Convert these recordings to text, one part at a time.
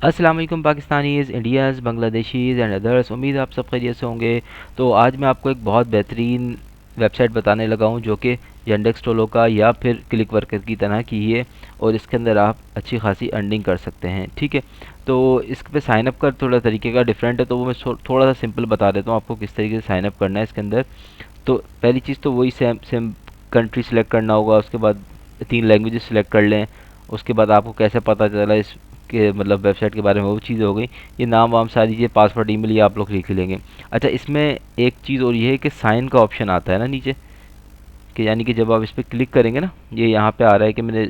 अस्सलाम वालेकुम Pakistanis, India's, Bangladeshis and others. उम्मीद है आप सब खैरियत से होंगे। तो आज मैं आपको एक बहुत बेहतरीन वेबसाइट बताने लगा हूँ जो कि यंडेक्स टोलोका या फिर क्लिक वर्कर की तरह की है और इसके अंदर आप अच्छी खासी अर्निंग कर सकते हैं। ठीक है, तो इस पे साइन अप कर थोड़ा तरीके का डिफरेंट है, तो वो मैं थोड़ा सा सिंपल बता देता हूँ आपको किस तरीके से साइन अप करना है इसके अंदर। तो पहली चीज़ तो वही सेम सेम कंट्री सेलेक्ट करना होगा, उसके बाद 3 लैंग्वेजेस सेलेक्ट कर लें। उसके बाद आपको कैसे पता चला इस के मतलब वेबसाइट के बारे में, वो चीज़ हो गई। ये नाम वाम सारी चीज़ें, पासवर्ड, ईमेल, ये आप लोग लिख ही लेंगे। अच्छा, इसमें एक चीज़ और ये है कि साइन का ऑप्शन आता है ना नीचे, कि यानी कि जब आप इस पर क्लिक करेंगे ना, ये यहाँ पे आ रहा है कि मैंने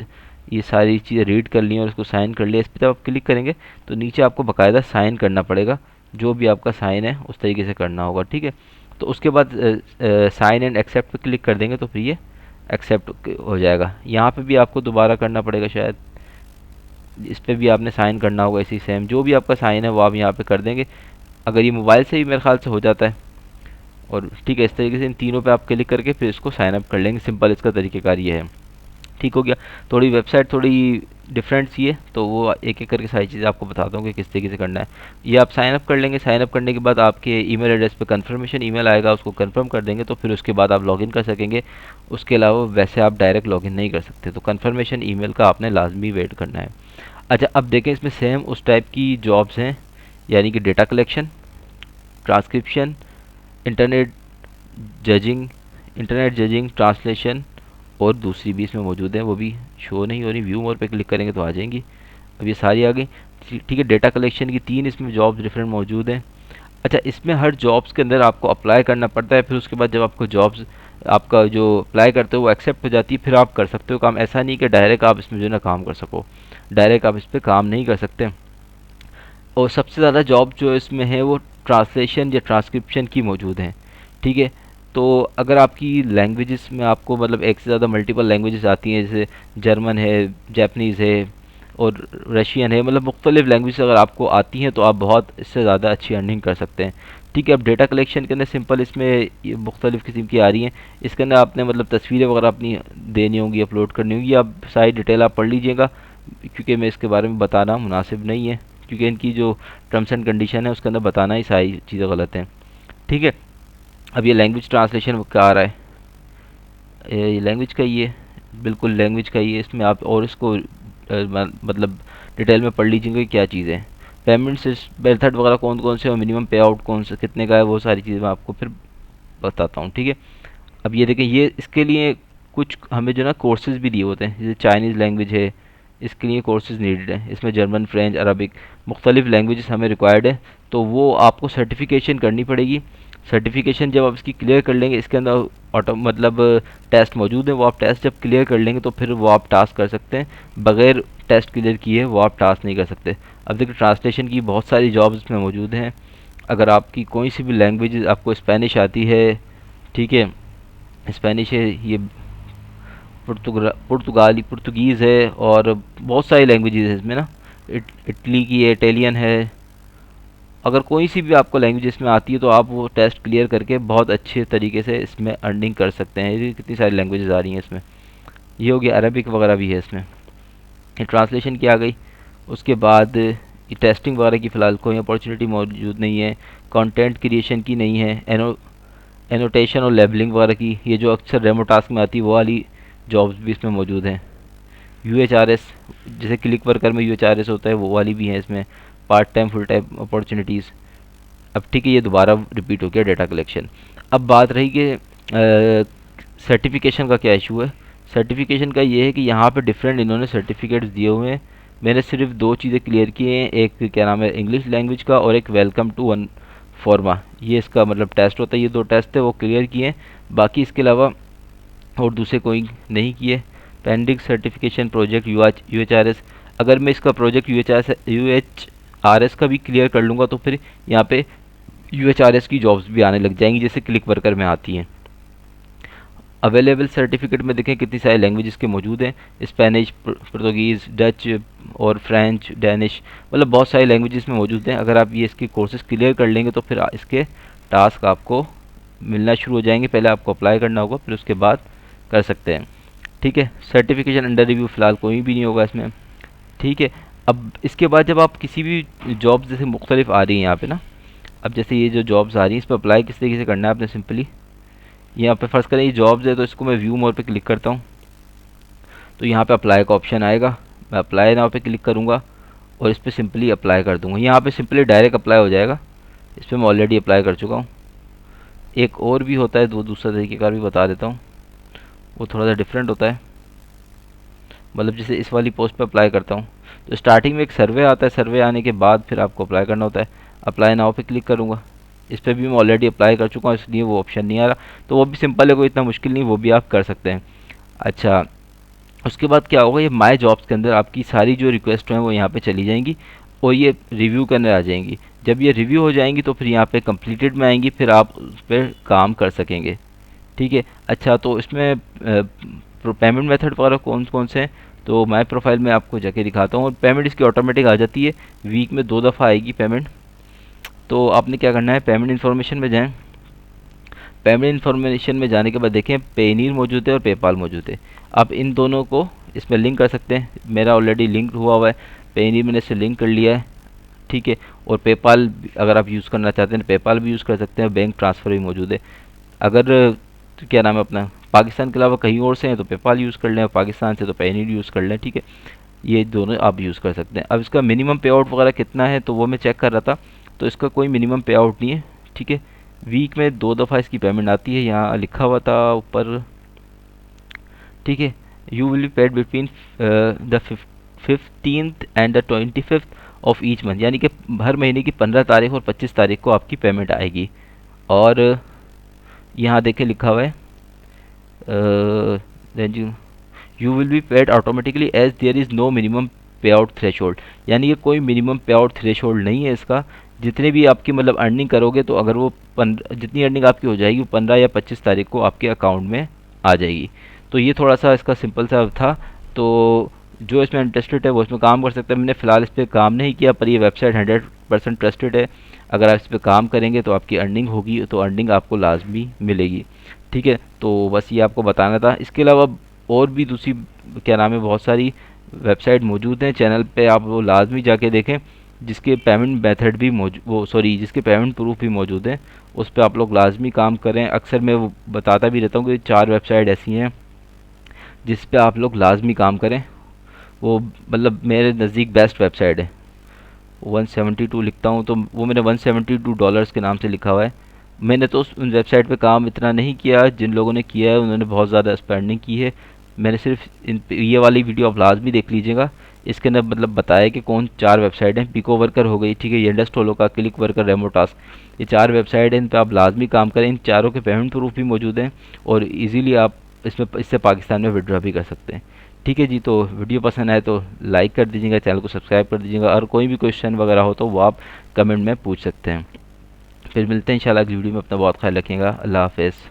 ये सारी चीज़ें रीड कर ली और उसको साइन कर लिया। इस पर जब आप क्लिक करेंगे तो नीचे आपको बाकायदा साइन करना पड़ेगा। जो भी आपका साइन है उस तरीके से करना होगा। ठीक है, तो उसके बाद साइन एंड एक्सेप्ट पे क्लिक कर देंगे तो फिर ये एक्सेप्ट हो जाएगा। यहाँ पे भी आपको दोबारा करना पड़ेगा शायद, इस पे भी आपने साइन करना होगा इसी सेम। जो भी आपका साइन है वो आप यहाँ पे कर देंगे। अगर ये मोबाइल से भी मेरे ख्याल से हो जाता है। और ठीक है, इस तरीके से इन तीनों पे आप क्लिक करके फिर इसको साइन अप कर लेंगे। सिंपल इसका तरीक़ेकार ये है। ठीक हो गया। थोड़ी वेबसाइट थोड़ी डिफरेंट सी है, तो वो एक एक करके सारी चीज़ें आपको बताता हूँ कि किस तरीके से करना है। ये आप साइन अप कर लेंगे। साइन अप करने के बाद आपके ईमेल एड्रेस पे कंफर्मेशन ईमेल आएगा, उसको कंफर्म कर देंगे तो फिर उसके बाद आप लॉगिन कर सकेंगे। उसके अलावा वैसे आप डायरेक्ट लॉगिन नहीं कर सकते, तो कंफर्मेशन ईमेल का आपने लाजमी वेट करना है। अच्छा, अब देखें इसमें सेम उस टाइप की जॉब्स हैं, यानी कि data collection, transcription, internet judging internet judging, translation, और दूसरी भी इसमें मौजूद है, वो भी शो नहीं हो रही। व्यू मोर पे क्लिक करेंगे तो आ जाएंगी। अब ये सारी आ गई। ठीक है, डेटा कलेक्शन की 3 इसमें जॉब्स डिफरेंट मौजूद हैं। अच्छा, इसमें हर जॉब्स के अंदर आपको अप्लाई करना पड़ता है। फिर उसके बाद जब आपको जॉब्स आपका जो अप्लाई करते हो वो एक्सेप्ट हो जाती है, फिर आप कर सकते हो काम। ऐसा नहीं कि डायरेक्ट आप इसमें जो है ना काम कर सको, डायरेक्ट आप इस पर काम नहीं कर सकते। और सबसे ज़्यादा जॉब जो इसमें है वो ट्रांसलेशन या ट्रांसक्रिप्शन की मौजूद हैं। ठीक है, तो अगर आपकी लैंग्वेजेस में आपको मतलब एक से ज़्यादा मल्टीपल लैंग्वेजेस आती हैं, जैसे जर्मन है, जापानीज़ है और रशियन है, मतलब मुख्तलिफ लैंग्वेज अगर आपको आती हैं तो आप बहुत इससे ज़्यादा अच्छी अर्निंग कर सकते हैं। ठीक है, अब डेटा कलेक्शन के अंदर सिंपल इसमें ये मुख्तलिफ़ किस्म की आ रही हैं। इसके अंदर आपने मतलब तस्वीरें वगैरह अपनी देनी होंगी, अपलोड करनी होंगी। आप सारी डिटेल आप पढ़ लीजिएगा, क्योंकि मैं इसके बारे में बताना मुनासिब नहीं है, क्योंकि इनकी जो टर्म्स एंड कंडीशन है उसके अंदर बताना ही सारी चीज़ें गलत हैं। ठीक है, अब ये लैंग्वेज ट्रांसलेशन क्या आ रहा है, ये लैंग्वेज का ही है, बिल्कुल लैंग्वेज का ही है। इसमें आप और इसको मतलब डिटेल में पढ़ लीजिएगा क्या चीज़ है। पेमेंट मेथड वगैरह कौन कौन से और मिनिमम पे आउट कौन सा कितने का है, वो सारी चीज़ें मैं आपको फिर बताता हूँ। ठीक है, अब ये देखें, ये इसके लिए कुछ हमें जो ना कोर्सेज भी दिए होते हैं। जैसे चाइनीज़ लैंग्वेज है, इसके लिए कोर्सेज नीडेड है। इसमें जर्मन, फ्रेंच, अरबिक, मुख्तलिफ लैंग्वेजेस हमें रिक्वायर्ड है, तो वो आपको सर्टिफिकेशन करनी पड़ेगी। सर्टिफिकेशन जब आप इसकी क्लियर कर लेंगे, इसके अंदर ऑटो मतलब टेस्ट मौजूद है, वो आप टेस्ट जब क्लियर कर लेंगे तो फिर वो आप टास्क कर सकते हैं। बगैर टेस्ट क्लियर किए वो आप टास्क नहीं कर सकते। अब देखिए, ट्रांसलेशन की बहुत सारी जॉब्स इसमें मौजूद हैं। अगर आपकी कोई सी भी लैंग्वेज, आपको स्पेनिश आती है, ठीक है, स्पेनिश है, ये पुर्तगाली पुर्तगीज़ है, और बहुत सारी लैंग्वेजेस है इसमें ना। इटली की है, इटालियन है। अगर कोई सी भी आपको लैंग्वेज इसमें आती है तो आप वो टेस्ट क्लियर करके बहुत अच्छे तरीके से इसमें अर्निंग कर सकते हैं। ये कितनी सारी लैंग्वेजेस आ रही हैं इसमें। ये हो गया, अरबिक वगैरह भी है इसमें। ये ट्रांसलेशन की आ गई। उसके बाद ये टेस्टिंग वगैरह की फ़िलहाल कोई अपॉर्चुनिटी मौजूद नहीं है। कंटेंट क्रिएशन की नहीं है। एनोटेशन और लेबलिंग वगैरह की, ये जो अक्सर रेमो टास्क में आती है, वो वाली जॉब्स भी इसमें मौजूद हैं। यूएचआरएस, जैसे क्लिक वर्कर में यूएचआरएस होता है, वो वाली भी हैं इसमें। Part time, full time opportunities. अब ठीक है, ये दोबारा रिपीट हो गया डेटा कलेक्शन। अब बात रही कि सर्टिफिकेशन का क्या इशू है। सर्टिफिकेशन का ये है कि यहाँ पे डिफरेंट इन्होंने सर्टिफिकेट्स दिए हुए हैं। मैंने सिर्फ 2 चीज़ें क्लियर की हैं, एक क्या नाम है इंग्लिश लैंग्वेज का, और एक वेलकम टू वन फॉर्मा, ये इसका मतलब टेस्ट होता है। ये 2 टेस्ट थे, वो क्लियर किए हैं। बाकी इसके अलावा और दूसरे कोई नहीं किए। Pending certification project U H R S, अगर मैं इसका project U H R S का भी क्लियर कर लूँगा तो फिर यहाँ पे यू एच आर एस की जॉब्स भी आने लग जाएंगी, जैसे क्लिक वर्कर में आती हैं। अवेलेबल सर्टिफिकेट में देखें कितनी सारी लैंग्वेजेस के मौजूद हैं। स्पेनिश, पुर्तगीज़, डच और फ्रेंच, डैनिश, मतलब बहुत सारी लैंग्वेजेस में मौजूद हैं। अगर आप ये इसके कोर्सेज क्लियर कर लेंगे तो फिर इसके टास्क आपको मिलना शुरू हो जाएंगे। पहले आपको अप्लाई करना होगा, फिर उसके बाद कर सकते हैं। ठीक है, सर्टिफिकेशन अंडर रिव्यू फ़िलहाल कोई भी नहीं होगा इसमें। ठीक है, अब इसके बाद जब आप किसी भी जॉब जैसे मुख्तलिफ आ रही हैं यहाँ पे ना, अब जैसे ये जो जॉब्स आ रही हैं इस पर अप्लाई किस तरीके से करना है आपने, सिंपली यहाँ पे फ़र्ज़ करें ये जॉब्स है तो इसको मैं व्यू मोर पे क्लिक करता हूँ, तो यहाँ पे अप्लाई का ऑप्शन आएगा, मैं अप्लाई नाउ पे क्लिक करूँगा और इस पर सिंपली अप्लाई कर दूँगा। यहाँ पे सिंपली डायरेक्ट अप्लाई हो जाएगा, इस पर मैं ऑलरेडी अप्लाई कर चुका हूँ। एक और भी होता है, दूसरा तरीके का भी बता देता हूँ, वो थोड़ा सा डिफरेंट होता है। मतलब जैसे इस वाली पोस्ट पे अप्लाई करता हूँ तो स्टार्टिंग में एक सर्वे आता है, सर्वे आने के बाद फिर आपको अप्लाई करना होता है। अप्लाई नाउ पे क्लिक करूँगा, इस पर भी मैं ऑलरेडी अप्लाई कर चुका हूँ इसलिए वो ऑप्शन नहीं आ रहा, तो वो भी सिंपल है, कोई इतना मुश्किल नहीं, वो भी आप कर सकते हैं। अच्छा, उसके बाद क्या होगा, ये माई जॉब्स के अंदर आपकी सारी जो रिक्वेस्ट हैं वो यहाँ पे चली जाएंगी और ये रिव्यू करने आ जाएंगी। जब ये रिव्यू हो जाएंगी तो फिर यहाँ पे कंप्लीटेड में आएंगी, फिर आप उस पर काम कर सकेंगे। ठीक है। अच्छा, तो इसमें पेमेंट मेथड वगैरह कौन कौन से हैं, तो माई प्रोफाइल में आपको जाके दिखाता हूँ। और पेमेंट इसकी ऑटोमेटिक आ जाती है, वीक में 2 दफ़ा आएगी पेमेंट। तो आपने क्या करना है, पेमेंट इन्फॉर्मेशन में जाएँ। पेमेंट इन्फॉर्मेशन में जाने के बाद देखें पेनीर मौजूद है और पेपाल मौजूद है। आप इन दोनों को इसमें लिंक कर सकते हैं, मेरा ऑलरेडी लिंक हुआ है, पेनीर मैंने इसे लिंक कर लिया है। ठीक है। और पेपाल अगर आप यूज़ करना चाहते हैं पेपाल भी यूज़ कर सकते हैं, बैंक ट्रांसफ़र भी मौजूद है। अगर तो क्या नाम है अपना, पाकिस्तान के अलावा कहीं और से हैं तो पेपाल यूज़ कर लें, और पाकिस्तान से तो पेनीर यूज़ कर लें। ठीक है, ये दोनों आप यूज़ कर सकते हैं। अब इसका मिनिमम पे आउट वगैरह कितना है तो वो मैं चेक कर रहा था, तो इसका कोई मिनिमम पे आउट नहीं है। ठीक है, वीक में 2 दफ़ा इसकी पेमेंट आती है, यहाँ लिखा हुआ था ऊपर। ठीक है, you will be paid between the 15th and the 25th of each month, यानी कि हर महीने की 15 तारीख और 25 तारीख को आपकी पेमेंट आएगी। और यहाँ देखें लिखा हुआ है you will be paid automatically as there is no minimum payout threshold, यानी कि कोई मिनिमम पे आउट थ्रेशोल्ड नहीं है इसका। जितने भी आपकी मतलब अर्निंग करोगे तो अगर वो 15 जितनी अर्निंग आपकी हो जाएगी वो 15 या 25 तारीख को आपके अकाउंट में आ जाएगी। तो ये थोड़ा सा इसका सिंपल सा था। तो जो इसमें इंटरेस्टेड है वो इसमें काम कर सकते हैं। मैंने फ़िलहाल इस पर काम नहीं किया, पर ये वेबसाइट 100% ट्रस्टेड है। अगर आप इस पर काम करेंगे तो आपकी अर्निंग होगी, तो अर्निंग आपको लाजमी मिलेगी। ठीक है, तो बस ये आपको बताना था। इसके अलावा और भी दूसरी क्या नाम है बहुत सारी वेबसाइट मौजूद हैं चैनल पे, आप वो लाजमी जाके देखें, जिसके पेमेंट मेथड भी जिसके पेमेंट प्रूफ भी मौजूद हैं, उस पर आप लोग लाजमी काम करें। अक्सर मैं वो बताता भी रहता हूँ कि 4 वेबसाइट ऐसी हैं जिस पे आप लोग लाजमी काम करें, वो मतलब मेरे नज़दीक बेस्ट वेबसाइट है। 172 लिखता हूँ तो वो मैंने $172 के नाम से लिखा हुआ है। मैंने तो उन वेबसाइट पे काम इतना नहीं किया, जिन लोगों ने किया है उन्होंने बहुत ज़्यादा स्पेंडिंग की है। मैंने सिर्फ ये वाली वीडियो आप लाजमी देख लीजिएगा, इसके अंदर मतलब बताया कि कौन 4 वेबसाइट हैं। पिको वर्कर हो गई, ठीक है, येंडक्स टोलोका, क्लिक वर्कर, रेमोटास्क, ये 4 वेबसाइट हैं, इन पर आप लाजमी काम करें। इन चारों के पेमेंट प्रूफ भी मौजूद हैं और इजीली आप इससे पाकिस्तान में विड्रॉ भी कर सकते हैं। ठीक है जी, तो वीडियो पसंद आए तो लाइक कर दीजिएगा, चैनल को सब्सक्राइब कर दीजिएगा, और कोई भी क्वेश्चन वगैरह हो तो वो आप कमेंट में पूछ सकते हैं। फिर मिलते हैं इंशाल्लाह अगली वीडियो में। अपना बहुत ख्याल रखिएगा। अल्लाह हाफ़िज़।